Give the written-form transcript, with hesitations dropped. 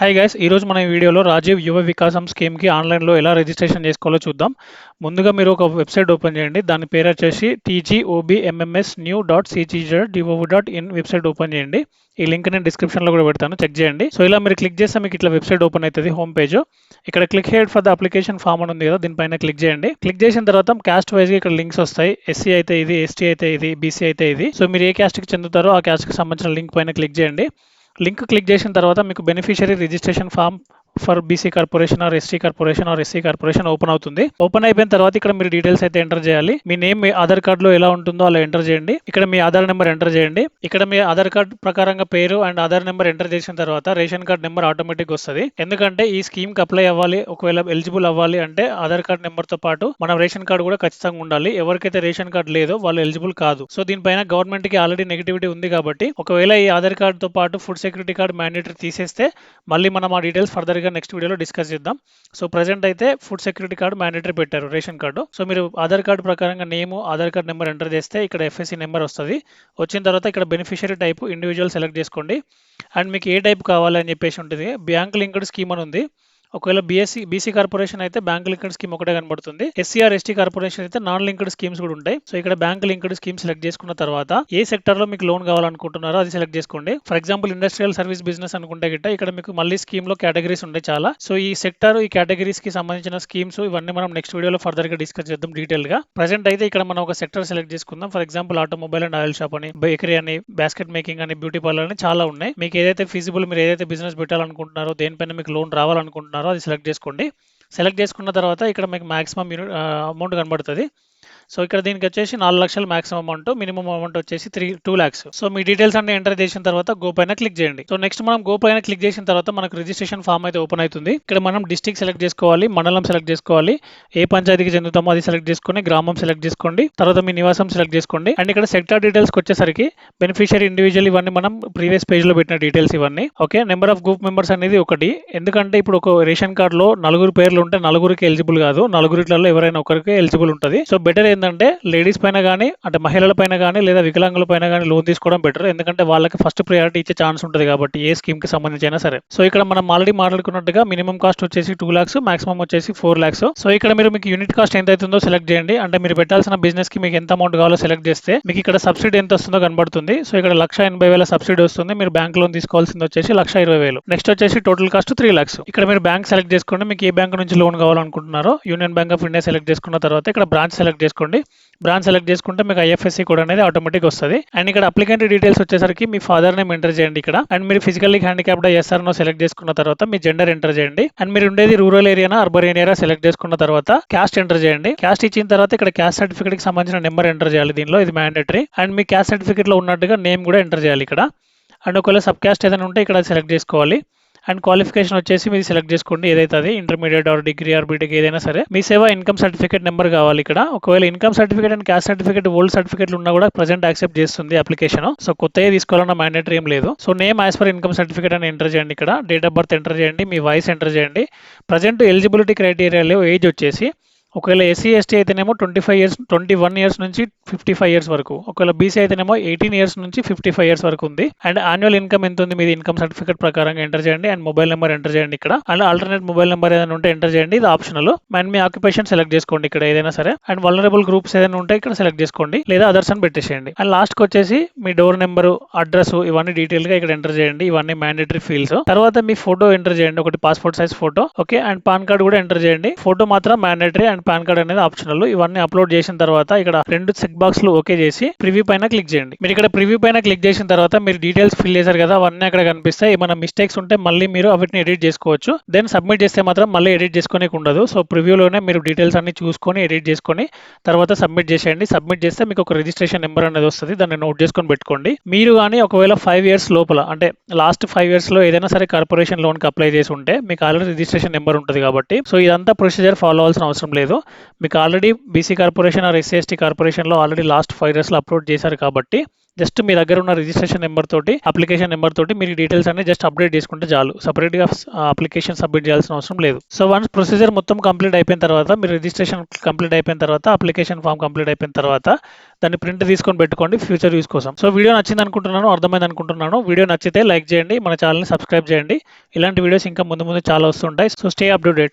Hi guys, ఈరోజు మన ఈ వీడియోలో రాజీవ్ యువ వికాసం స్కీమ్కి ఆన్లైన్లో ఎలా రిజిస్ట్రేషన్ చేసుకోవాలో చూద్దాం. ముందుగా మీరు ఒక వెబ్సైట్ ఓపెన్ చేయండి. దాని పేరు వచ్చేసి tgobmmsnew.cgz.gov.in వెబ్సైట్ ఓపెన్ చేయండి. ఈ లింక్ నేను డిస్క్రిప్షన్లో కూడా పెడతాను, చెక్ చేయండి. సో ఇలా మీరు క్లిక్ చేస్తే మీకు ఇట్లా వెబ్సైట్ ఓపెన్ అవుతుంది, హోమ్ పేజ్. ఇక్కడ click here for the application form అని ఉంది కదా, దీనిపైన క్లిక్ చేయండి. క్లిక్ చేసిన తర్వాత క్యాస్ట్ వైజ్గా ఇక్కడ లింక్స్ వస్తాయి. ఎస్సీ అయితే ఇది, ఎస్టీ అయితే ఇది, బీసీ అయితే ఇది. సో మీరు ఏ క్యాస్ట్కి చెందుతారో ఆ క్యాస్ట్కి సంబంధించిన లింక్ పైన క్లిక్ చేయండి. లింక్ క్లిక్ చేసిన తర్వాత మీకు beneficiary registration form for BC corporation or ST corporation or SC corporation open అవుతుంది. ఓపెన్ అయిపోయిన తర్వాత ఇక్కడ మీరు డీటెయిల్స్ అయితే ఎంటర్ చేయాలి. మీ నేమ్ మీ ఆధార్ కార్డులో ఎలా ఉంటుందో అలా ఎంటర్ చేయండి. ఇక్కడ మీ ఆధార్ నెంబర్ ఎంటర్ చేయండి. ఇక్కడ మీ ఆధార్ కార్డు ప్రకారంగా పేరు అండ్ ఆధార్ నెంబర్ ఎంటర్ చేసిన తర్వాత రేషన్ కార్డ్ నెంబర్ ఆటోమేటిక్ వస్తుంది. ఎందుకంటే ఈ స్కీమ్ కి అప్లై అవ్వాలి, ఒకవేళ ఎలిజిబుల్ అవ్వాలి అంటే ఆధార్ కార్డ్ నెంబర్ తో పాటు మన రేషన్ కార్డు కూడా ఖచ్చితంగా ఉండాలి. ఎవరికైతే రేషన్ కార్డు లేదో వాళ్ళు ఎలిజిబుల్ కాదు. సో దీనిపైన గవర్నమెంట్ కి ఆల్రెడీ నెగిటివిటీ ఉంది కాబట్టి ఒకవేళ ఈ ఆధార్ కార్డు తో పాటు ఫుడ్ సెక్యూరిటీ కార్డు మ్యాండేటరీ తీసేస్తే మళ్ళీ మనం ఆ డీటెయిల్స్ ఫర్దర్ గా నెక్స్ట్ వీడియోలో డిస్కస్ చేద్దాం. సో ప్రెసెంట్ అయితే ఫుడ్ సెక్యూరిటీ కార్డు మ్యాండేటరీ పెట్టారు, రేషన్ కార్డు. సో మీరు ఆధార్ కార్డు ప్రకారంగా name, Aadhaar card number enter చేస్తే ఇక్కడ ఎఫ్ఎస్సి నెంబర్ వస్తుంది. వచ్చిన తర్వాత ఇక్కడ బెనిఫిషియరీ టైప్ ఇండివిజువల్ సెలెక్ట్ చేసుకోండి. అండ్ మీకు ఏ టైప్ కావాలని చెప్పేసి ఉంటుంది. బ్యాంక్ లింక్డ్ స్కీమ్ అని ఉంది. ఒకవేళ బీసీ కార్పొరేషన్ అయితే బ్యాంక్ లింక్డ్ స్కీమ్ ఒకటే కనబడుతుంది. ఎస్సీఆర్ ఎస్టీ కార్పొరేషన్ అయితే నాన్ లింక్డ్ స్కీమ్స్ కూడా ఉంటాయి. సో ఇక్కడ బ్యాంక్ లింక్డ్ స్కీమ్ సెలెక్ట్ చేసుకున్న తర్వాత ఏ సెక్టర్ లో మీకు లోన్ కావాలనుకుంటున్నారో అది సెలెక్ట్ చేసుకోండి. For example industrial service business అనుకుంటే గిట్ట ఇక్కడ మీకు మళ్ళీ స్కీమ్ లో కేటగిరీస్ ఉంటాయి చాలా. సో ఈ సెక్టర్, ఈ కేటగిరీస్ కి సంబంధించిన స్కీమ్స్ ఇవన్నీ మనం నెక్స్ట్ వీడియోలో ఫర్దర్ గా డిస్కస్ చేద్దాం డీటెయిల్ గా. ప్రెసెంట్ అయితే ఇక్కడ మనం ఒక సెక్టర్ సెలెక్ట్ చేసుకుందాం. For example automobile and oil shop అని, బేకరీ అని, బాస్కెట్ మేకింగ్ అని, బ్యూటీ పార్లర్ అని చాలా ఉన్నాయి. మీకు ఏదైతే ఫీజిబుల్, మీరు ఏదైతే బిజినెస్ పెట్టాలనుకుంటున్నారో, దేనిపైన మీకు లోన్ రావాలనుకుంటున్నారో అది సెలెక్ట్ చేసుకోండి. సెలెక్ట్ చేసుకున్న తర్వాత ఇక్కడ మీకు మాక్సిమం అమౌంట్ కనబడుతుంది. సో ఇక్కడ దీనికి వచ్చేసి 4 లక్షలు మాక్సిమం అమౌంట్, మినిమం అమౌంట్ వచ్చేసి 2 lakhs. సో మీ డీటెయిల్స్ అన్ని ఎంటర్ చేసిన తర్వాత గో పైన క్లిక్ చేయండి. సో నెక్స్ట్ మనం గో పైన క్లిక్ చేసిన తర్వాత మనకు రిజిస్ట్రేషన్ ఫామ్ అయితే ఓపెన్ అవుతుంది. ఇక్కడ మనం డిస్ట్రిక్ట్ సెలెక్ట్ చేసుకోవాలి, మండలం సెలెక్ట్ చేసుకోవాలి, ఏ పంచాయతీకి చెందుతామో అది సెలెక్ట్ చేసుకొని, గ్రామం సెలెక్ట్ చేసుకోండి, తర్వాత మీ నివాసం సెలెక్ట్ చేసుకోండి. అండ్ ఇక్కడ సెక్టర్ డీటెయిల్స్కి వచ్చేసరికి బెనిఫిషియరీ ఇండివిజువల్ ఇవన్నీ మనం ప్రీవియస్ పేజ్ లో పెట్టిన డీటెయిల్స్ ఇవన్నీ. Okay, number of group members అనేది 1. ఎందుకంటే ఇప్పుడు ఒక రేషన్ కార్డ్ లో 4 పేర్లు ఉంటే 4కి ఎలిజిబుల్ కాదు, 4 ఎవరైనా ఒకరికి ఎలిజిబుల్ ఉంటుంది. సో బెటర్ ఏంటంటే లేడీస్ పైన కానీ, అంటే మహిళల పైన కానీ లేదా వికలాంగుల పైన కానీ లోన్ తీసుకోవడం బెటర్. ఎందుకంటే వాళ్ళకి ఫస్ట్ ప్రయారిటీ ఇచ్చే ఛాన్స్ ఉంటుంది కాబట్టి ఏ స్కీమ్ కి సంబంధించి అయినా సరే. సో ఇక్కడ మనం ఆల్రెడీ మాట్లాడుకున్నట్టుగా మినిమం కాస్ట్ వచ్చేసి 2 lakhs, మాక్సిమం వచ్చేసి 4 lakhs. సో ఇక్కడ మీకు యూనిట్ కాస్ట్ ఎంత అవుతుందో సెలెక్ట్ చేయండి. అంటే మీరు పెట్టాల్సిన బిజినెస్ కి మీకు ఎంత అమౌంట్ కావాలో సెలెక్ట్ చేస్తే మీకు ఇక్కడ సబ్సిడీ ఎంత వస్తుందో కనబడుతుంది. సో ఇక్కడ 1,80,000 సబ్సిడీ వస్తుంది. మీరు బ్యాంక్ లోన్ తీసుకోవాల్సింది వచ్చేసి 1,20,000. నెక్స్ట్ వచ్చేసి టోటల్ కాస్ట్ 3 lakhs. ఇక్కడ మీరు బ్యాంక్ సెలెక్ట్ చేసుకోండి, మీకు ఏ బ్యాంక్ నుంచి లోన్ కావాలనుకుంటున్నారో. Union Bank of India select చేసుకున్న తర్వాత ఇక్కడ బ్రాంచ్ సెలెక్ట్ చేసుకోండి. బ్రాంచ్ సెలెక్ట్ చేసుకుంటే మీకు ఐఎఫ్ఎస్సి కోడ్ అనేది ఆటోమేటిక్ వస్తుంది. అండ్ ఇక్కడ అప్లికెంట్ డీటెయిల్స్ వచ్చేసరికి మీ ఫాదర్ నేమ్ ఎంటర్ చేయండి ఇక్కడ. అండ్ మీరు ఫిజికల్లీ హ్యాండిక్యాప్డ్ ఎస్ఆర్నో సెలెక్ట్ చేసుకున్న తర్వాత మీ జెండర్ ఎంటర్ చేయండి. అండ్ మీరు ఉండేది రూరల్ ఏరియానా అర్బన్ ఏరియా సెలెక్ట్ చేసుకున్న తర్వాత క్యాస్ట్ ఎంటర్ చేయండి. క్యాస్ట్ ఇచ్చిన తర్వాత ఇక్కడ క్యాస్ట్ సర్టిఫికేట్ కి సంబంధించిన నెంబర్ ఎంటర్ చేయాలి, దీనిలో ఇది mandatory. And me caste certificate లో ఉన్నట్టుగా నేమ్ కూడా ఎంటర్ చేయాలి ఇక్కడ. అండ్ ఒకవేళ సబ్ క్యాస్ట్ ఏదైనా ఉంటే ఇక్కడ సెలెక్ట్ చేసుకోవాలి. అండ్ క్వాలిఫికేషన్ వచ్చేసి మీరు సెలెక్ట్ చేసుకోండి, ఏదైతే అది intermediate or degree or BTech ఏదైనా సరే. మీ సేవ ఇన్కమ్ సర్టిఫికేట్ నెంబర్ కావాలి ఇక్కడ. ఒకవేళ income certificate and caste certificate old సర్టిఫికేట్లు ఉన్నా కూడా ప్రెసెంట్ యాక్సెప్ట్ చేస్తుంది అప్లికేషన్. సో కొత్తగా తీసుకోవాలన్న మ్యాండేటరీ ఏం లేదు. So name as per income certificate అని ఎంటర్ చేయండి ఇక్కడ. డేట్ ఆఫ్ బర్త్ ఎంటర్ చేయండి, మీ వయసు ఎంటర్ చేయండి. ప్రజెంట్ ఎలిజిబిలిటీ క్రైటీరియాలో ఏజ్ వచ్చేసి ఒకవేళ ఎస్సీ ఎస్టీ అయితేనేమో 21 years నుంచి 55 years వరకు. ఒకవేళ బీసీ అయితేనేమో 18 years నుంచి 55 years వరకు ఉంది. అండ్ యాన్యువల్ ఇన్కమ్ ఎంత ఉంది మీది ఇన్కమ్ సర్టిఫికేట్ ప్రకారంగా ఎంటర్ చేయండి. అండ్ మొబైల్ నెంబర్ ఎంటర్ చేయండి ఇక్కడ. అండ్ ఆల్టర్నేట్ మొబైల్ నెంబర్ ఏదైనా ఉంటే ఎంటర్ చేయండి, ఇది optional. And me occupation select చేసుకోండి ఇక్కడ ఏదైనా సరే. అండ్ వల్నరబుల్ గ్రూప్స్ ఏదైనా ఉంటే ఇక్కడ సెలెక్ట్ చేసుకోండి, లేదా అదర్స్ అని పెట్టేసేయండి. అండ్ లాస్ట్ కి వచ్చేసి మీ డోర్ నెంబర్, అడ్రస్ ఇవన్నీ డీటెయిల్ గా ఇక్కడ ఎంటర్ చేయండి. ఇవన్నీ మ్యాండేటరీ ఫీల్డ్స్. తర్వాత మీ ఫోటో ఎంటర్ చేయండి, ఒకటి passport size photo. Okay, and pan card కూడా ఎంటర్ చేయండి. ఫోటో మాత్రం మ్యాండేటరీ అండ్ పాన్ కార్డ్ అనేది ఆప్షన్. ఇవన్నీ అప్లోడ్ చేసిన తర్వాత ఇక్కడ 2 చెక్ బాక్స్ ఓకే చేసి ప్రివ్యూ పైన క్లిక్ చేయండి. మీరు ఇక్కడ ప్రివ్యూ పైన క్లిక్ చేసిన తర్వాత మీరు డీటెయిల్స్ ఫిల్ చేశారు కదా, అవన్నీ అక్కడ కనిపిస్తాయి. ఏమైనా మిస్టేక్స్ ఉంటే మళ్ళీ మీరు వాటిని ఎడిట్ చేసుకోవచ్చు. దెన్ సబ్మిట్ చేస్తే మాత్రం మళ్ళీ ఎడిట్ చేసుకోనికి ఉండదు. సో ప్రివ్యూలోనే మీరు డీటెయిల్స్ అన్ని చూసుకొని ఎడిట్ చేసుకొని తర్వాత సబ్మిట్ చేసేయండి. సబ్మిట్ చేస్తే మీకు ఒక రిజిస్ట్రేషన్ నెంబర్ అనేది వస్తుంది, దాన్ని నోట్ చేసుకొని పెట్టుకోండి. మీరు కానీ ఒకవేళ 5 years లోపల, అంటే లాస్ట్ 5 years లో ఏదైనా సరే కార్పొరేషన్ లోన్ కి అప్లై చేసి ఉంటే మీకు ఆల్రెడీ రిజిస్ట్రేషన్ నెంబర్ ఉంటుంది కాబట్టి సో ఇదంతా ప్రొసీజర్ ఫాలో అవ్వాల్సిన అవసరం లేదు. మీకు already BC corporation or SC ST corporation లో ఆల్రెడీ లాస్ట్ 5 years లో అప్లోడ్ చేశారు కాబట్టి జస్ట్ మీ దగ్గర ఉన్న రిజిస్ట్రేషన్ నెంబర్ తోటి అప్లికేషన్ నెంబర్ తోటి మీరు డీటెయిల్స్ అన్ని జస్ట్ అప్డేట్ చేసుకుంటే చాలు. సపరేట్గా అప్లికేషన్ సబ్మిట్ చేయాల్సిన అవసరం లేదు. సో వన్స్ ప్రొసీజర్ మొత్తం కంప్లీట్ అయిపోయిన తర్వాత, మీరు రిజిస్ట్రేషన్ కంప్లీట్ అయిపోయిన తర్వాత, అప్లికేషన్ ఫామ్ కంప్లీట్ అయిపోయిన తర్వాత దాన్ని ప్రింట్ తీసుకొని పెట్టుకోండి ఫ్యూచర్ యూస్ కోసం. సో వీడియో నచ్చింది అనుకుంటున్నాను, అర్థమైంది అనుకుంటున్నాను. వీడియో నచ్చితే లైక్ చేయండి, మన ఛానల్ని సబ్స్క్రైబ్ చేయండి. ఇలాంటి వీడియోస్ ఇంకా ముందు ముందు చాలా వస్తుంటాయి. So stay updated.